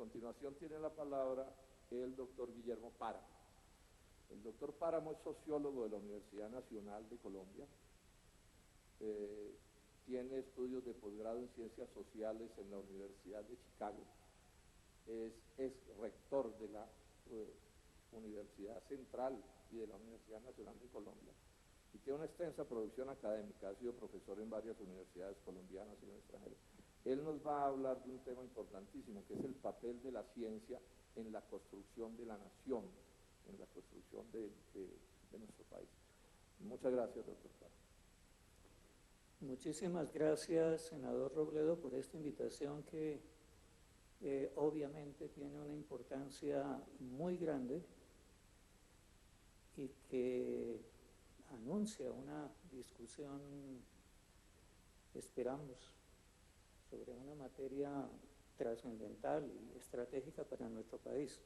continuación tiene la palabra el doctor Guillermo Páramo. El doctor Páramo es sociólogo de la Universidad Nacional de Colombia, tiene estudios de posgrado en Ciencias Sociales en la Universidad de Chicago, es rector de la Universidad Central y de la Universidad Nacional de Colombia, y tiene una extensa producción académica, ha sido profesor en varias universidades colombianas y en el extranjero. Él nos va a hablar de un tema importantísimo, que es el papel de la ciencia en la construcción de la nación, en la construcción de nuestro país. Muchas gracias, doctor Páramo. Muchísimas gracias, senador Robledo, por esta invitación que obviamente tiene una importancia muy grande y que anuncia una discusión, esperamos, sobre una materia trascendental y estratégica para nuestro país.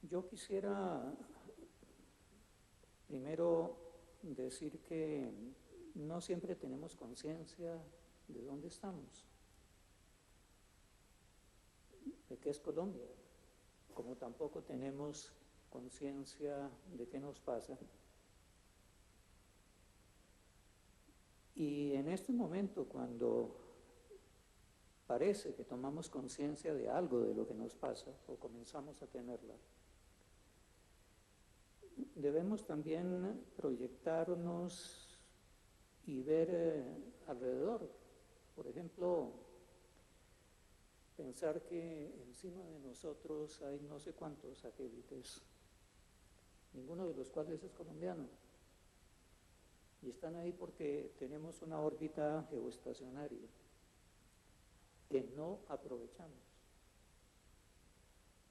Yo quisiera primero decir que no siempre tenemos conciencia de dónde estamos, de qué es Colombia, como tampoco tenemos conciencia de qué nos pasa. Y en este momento, cuando parece que tomamos conciencia de algo de lo que nos pasa, o comenzamos a tenerla, debemos también proyectarnos y ver alrededor. Por ejemplo, pensar que encima de nosotros hay no sé cuántos satélites, ninguno de los cuales es colombiano. Y están ahí porque tenemos una órbita geoestacionaria que no aprovechamos.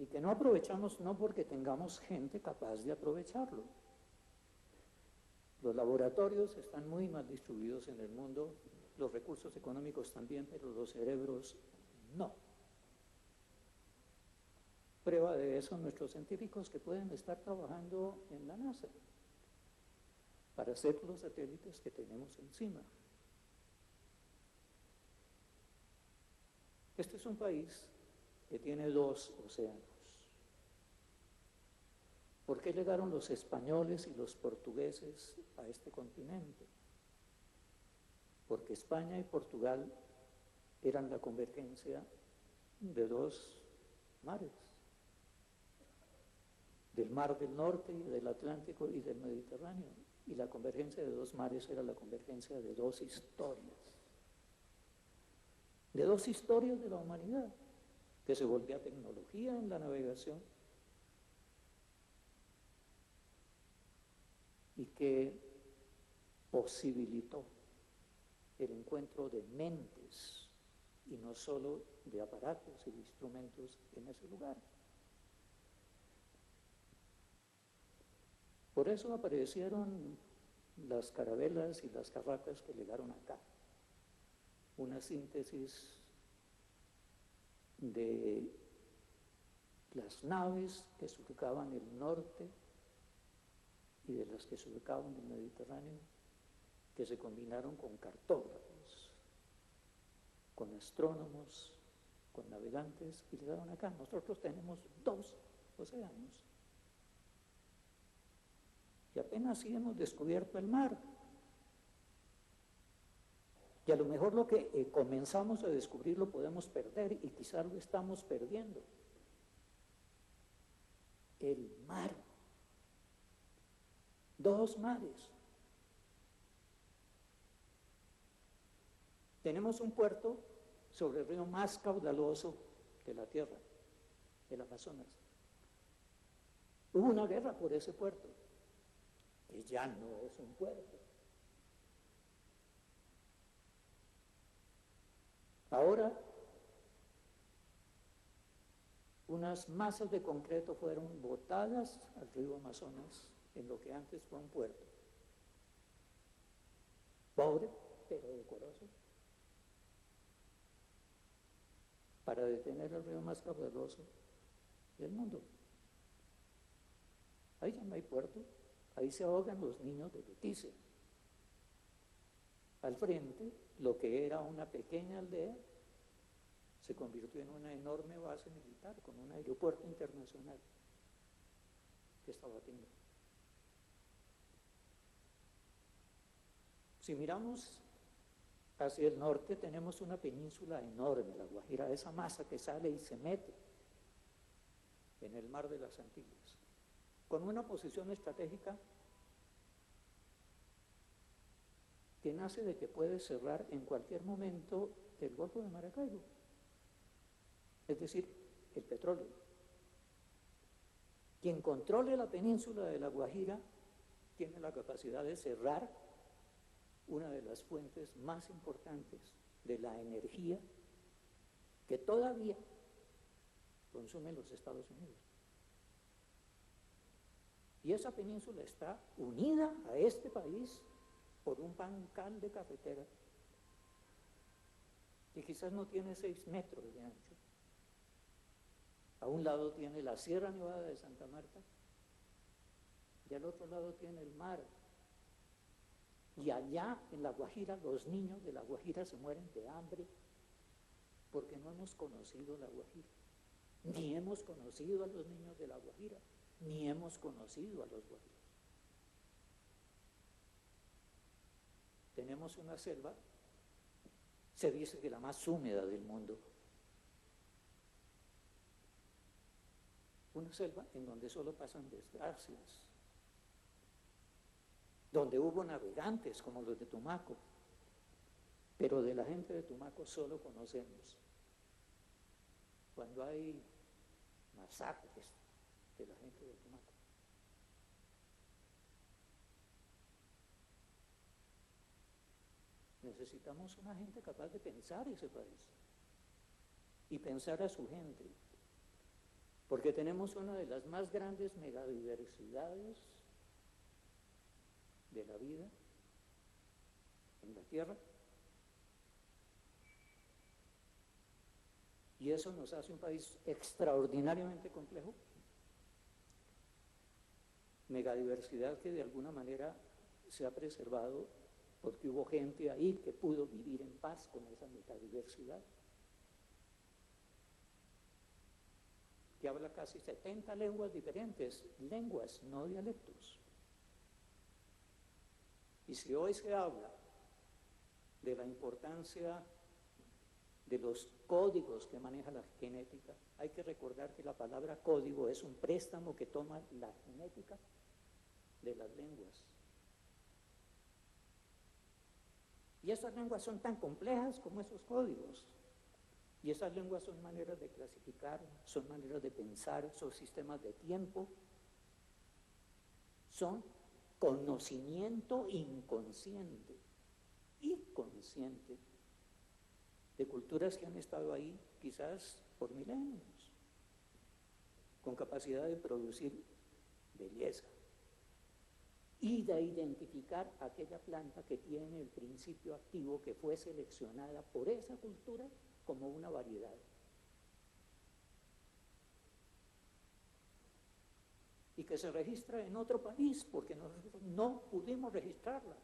Y que no aprovechamos no porque tengamos gente capaz de aprovecharlo. Los laboratorios están muy mal distribuidos en el mundo, los recursos económicos también, pero los cerebros no. Prueba de eso nuestros científicos que pueden estar trabajando en la NASA para hacer los satélites que tenemos encima. Este es un país que tiene 2 océanos. ¿Por qué llegaron los españoles y los portugueses a este continente? Porque España y Portugal eran la convergencia de 2 mares, del Mar del Norte y del Atlántico y del Mediterráneo. Y la convergencia de 2 mares era la convergencia de 2 historias. De 2 historias de la humanidad, que se volvía tecnología en la navegación y que posibilitó el encuentro de mentes y no solo de aparatos y de instrumentos en ese lugar. Por eso aparecieron las carabelas y las carracas que llegaron acá. Una síntesis de las naves que surcaban el norte y de las que surcaban el Mediterráneo, que se combinaron con cartógrafos, con astrónomos, con navegantes y llegaron acá. Nosotros tenemos 2 océanos. Y apenas sí hemos descubierto el mar. Y a lo mejor lo que comenzamos a descubrir lo podemos perder y quizás lo estamos perdiendo. El mar. 2 mares. Tenemos un puerto sobre el río más caudaloso de la Tierra, el Amazonas. Hubo una guerra por ese puerto, que ya no es un puerto. Ahora, unas masas de concreto fueron botadas al río Amazonas en lo que antes fue un puerto. Pobre, pero decoroso. Para detener el río más caudaloso del mundo. Ahí ya no hay puerto, ahí se ahogan los niños de Leticia. al frente, lo que era una pequeña aldea se convirtió en una enorme base militar con un aeropuerto internacional que estaba atendiendo. Si miramos hacia el norte, tenemos una península enorme, la Guajira, esa masa que sale y se mete en el mar de las Antillas, con una posición estratégica que nace de que puede cerrar en cualquier momento el Golfo de Maracaibo, es decir, el petróleo. Quien controle la península de la Guajira tiene la capacidad de cerrar una de las fuentes más importantes de la energía que todavía consumen los Estados Unidos. Y esa península está unida a este país por un bancal de carretera que quizás no tiene 6 metros de ancho. A un lado tiene la Sierra Nevada de Santa Marta y al otro lado tiene el mar. Y allá en la Guajira, los niños de la Guajira se mueren de hambre porque no hemos conocido la Guajira, ni hemos conocido a los niños de la Guajira, ni hemos conocido a los guajiros. Tenemos una selva, se dice que la más húmeda del mundo, una selva en donde solo pasan desgracias, donde hubo navegantes como los de Tumaco, pero de la gente de Tumaco solo conocemos cuando hay masacres de la gente de Tumaco. Necesitamos una gente capaz de pensar ese país y pensar a su gente, porque tenemos una de las más grandes megadiversidades de la vida en la Tierra, y eso nos hace un país extraordinariamente complejo, megadiversidad que de alguna manera se ha preservado porque hubo gente ahí que pudo vivir en paz con esa megadiversidad, que habla casi 70 lenguas diferentes, lenguas, no dialectos. Y si hoy se habla de la importancia de los códigos que maneja la genética, hay que recordar que la palabra código es un préstamo que toma la genética de las lenguas. Y esas lenguas son tan complejas como esos códigos. Y esas lenguas son maneras de clasificar, son maneras de pensar, son sistemas de tiempo, son conocimiento inconsciente y consciente de culturas que han estado ahí quizás por milenios, con capacidad de producir belleza y de identificar aquella planta que tiene el principio activo que fue seleccionada por esa cultura como una variedad. Y que se registra en otro país porque nosotros no pudimos registrarla.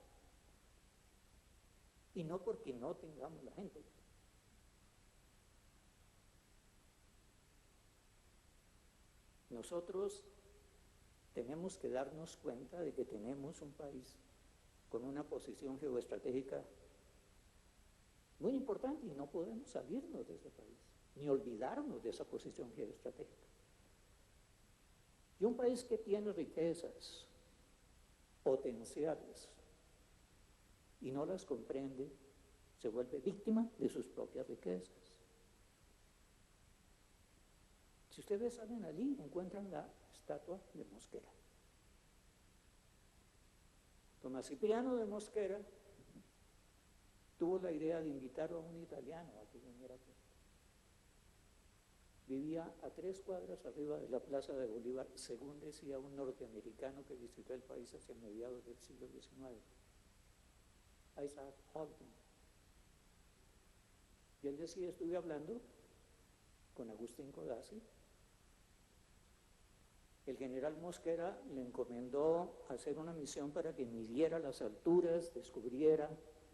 Y no porque no tengamos la gente. Nosotros tenemos que darnos cuenta de que tenemos un país con una posición geoestratégica muy importante y no podemos salirnos de ese país, ni olvidarnos de esa posición geoestratégica. Y un país que tiene riquezas potenciales y no las comprende, se vuelve víctima de sus propias riquezas. Si ustedes salen allí, encuentran la estatua de Mosquera. Tomás Cipriano de Mosquera tuvo la idea de invitar a un italiano a que viniera aquí. Vivía a 3 cuadras arriba de la Plaza de Bolívar, según decía un norteamericano que visitó el país hacia mediados del siglo XIX, Isaac Ogden. Y él decía, estuve hablando con Agustín Codazzi. El general Mosquera le encomendó hacer una misión para que midiera las alturas, descubriera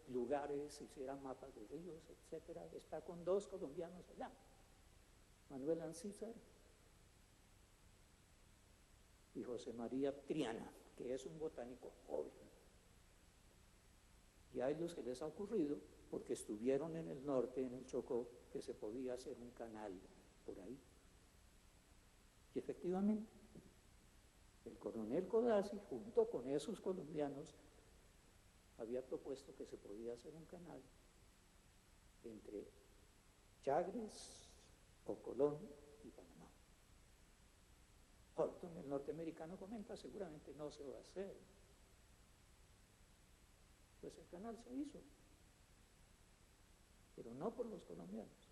lugares, hiciera mapas de ríos, etcétera, está con 2 colombianos allá, Manuel Ancísar y José María Triana, que es un botánico joven. Y a ellos se les ha ocurrido, porque estuvieron en el norte, en el Chocó, que se podía hacer un canal por ahí. Y efectivamente, el coronel Codazzi, junto con esos colombianos, había propuesto que se podía hacer un canal entre Chagres o Colón y Panamá. Horton, el norteamericano, comenta, seguramente no se va a hacer. Pues el canal se hizo, pero no por los colombianos.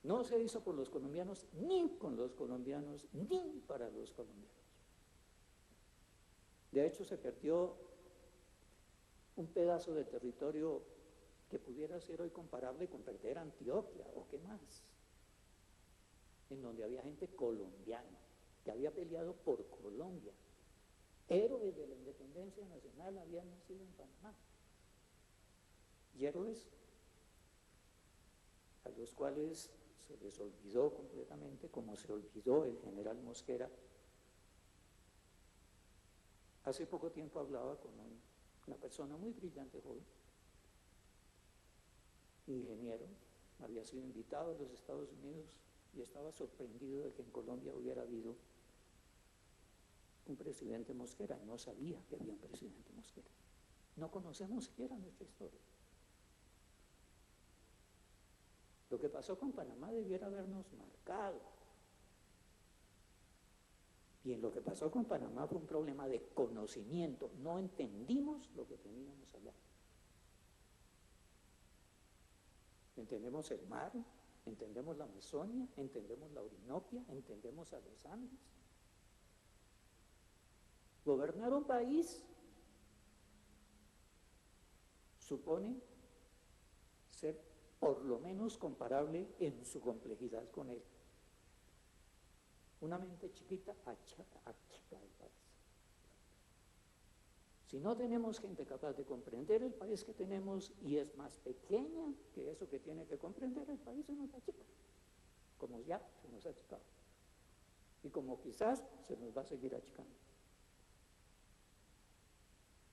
No se hizo por los colombianos, ni con los colombianos, ni para los colombianos. De hecho, se perdió un pedazo de territorio que pudiera ser hoy comparable con perder Antioquia, o qué más, en donde había gente colombiana, que había peleado por Colombia. Héroes de la independencia nacional habían nacido en Panamá. Y héroes a los cuales se les olvidó completamente, como se olvidó el general Mosquera. Hace poco tiempo hablaba con una persona muy brillante, joven, ingeniero, había sido invitado a los Estados Unidos y estaba sorprendido de que en Colombia hubiera habido un presidente Mosquera. No sabía que había un presidente Mosquera. No conocemos siquiera nuestra historia. Lo que pasó con Panamá debiera habernos marcado. Y en lo que pasó con Panamá fue un problema de conocimiento. No entendimos lo que teníamos allá. Entendemos el mar, entendemos la Amazonia, entendemos la Orinoquia, entendemos a los Andes. Gobernar un país supone ser por lo menos comparable en su complejidad con él. Una mente chiquita achica el país. Si no tenemos gente capaz de comprender el país que tenemos y es más pequeña que eso que tiene que comprender el país, se nos achica, como ya se nos ha achicado. Y como quizás se nos va a seguir achicando.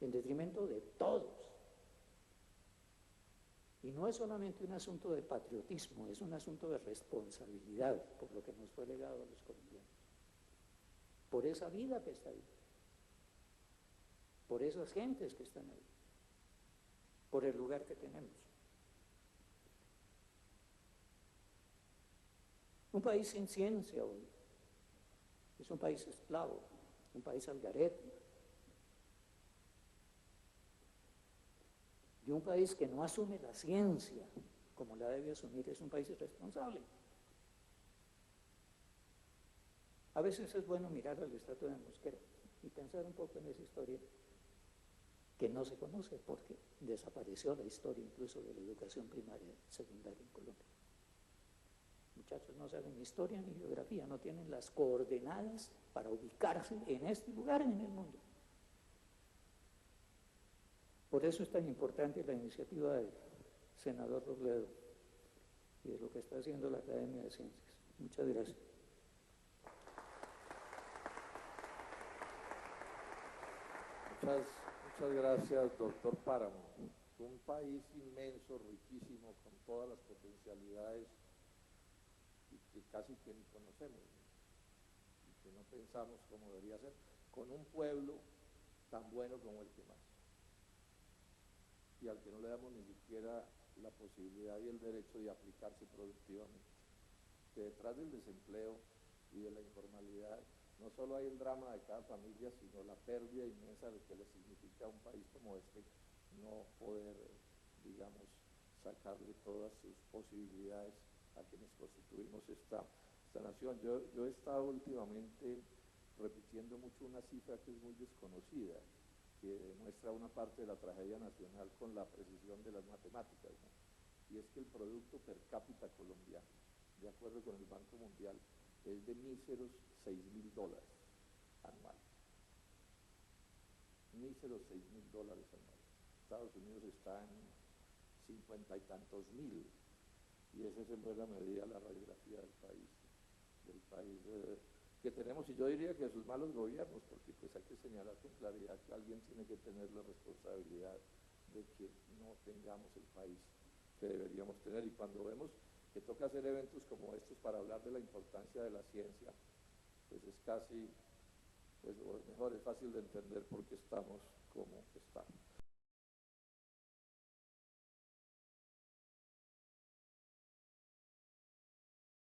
En detrimento de todos. Y no es solamente un asunto de patriotismo, es un asunto de responsabilidad por lo que nos fue legado a los colombianos. Por esa vida que está ahí. Por esas gentes que están ahí. Por el lugar que tenemos. Un país sin ciencia hoy es un país esclavo, un país al garete. Y un país que no asume la ciencia como la debe asumir es un país irresponsable. A veces es bueno mirar al estatua de Mosquera y pensar un poco en esa historia que no se conoce porque desapareció la historia incluso de la educación primaria y secundaria en Colombia. Muchachos no saben ni historia ni geografía, no tienen las coordenadas para ubicarse en este lugar en el mundo. Por eso es tan importante la iniciativa del senador Robledo y de lo que está haciendo la Academia de Ciencias. Muchas gracias. Muchas gracias, doctor Páramo. Un país inmenso, riquísimo, con todas las potencialidades y que casi que ni conocemos, y que no pensamos cómo debería ser, con un pueblo tan bueno como el que más. Y al que no le damos ni siquiera la posibilidad y el derecho de aplicarse productivamente. Que detrás del desempleo y de la informalidad no solo hay el drama de cada familia, sino la pérdida inmensa de lo que le significa a un país como este no poder, digamos, sacarle todas sus posibilidades a quienes constituimos esta nación. Yo he estado últimamente repitiendo mucho una cifra que es muy desconocida, que demuestra una parte de la tragedia nacional con la precisión de las matemáticas, ¿no? Y es que el producto per cápita colombiano, de acuerdo con el Banco Mundial, es de míseros $6.000 anuales. míseros $6.000 al mes. Estados Unidos está en 50 y tantos mil, y esa es en buena medida la radiografía del país que tenemos, y yo diría que de sus malos gobiernos, porque pues hay que señalar con claridad que alguien tiene que tener la responsabilidad de que no tengamos el país que deberíamos tener. Y cuando vemos que toca hacer eventos como estos para hablar de la importancia de la ciencia, pues es casi, pues o mejor, es fácil de entender por qué estamos como estamos.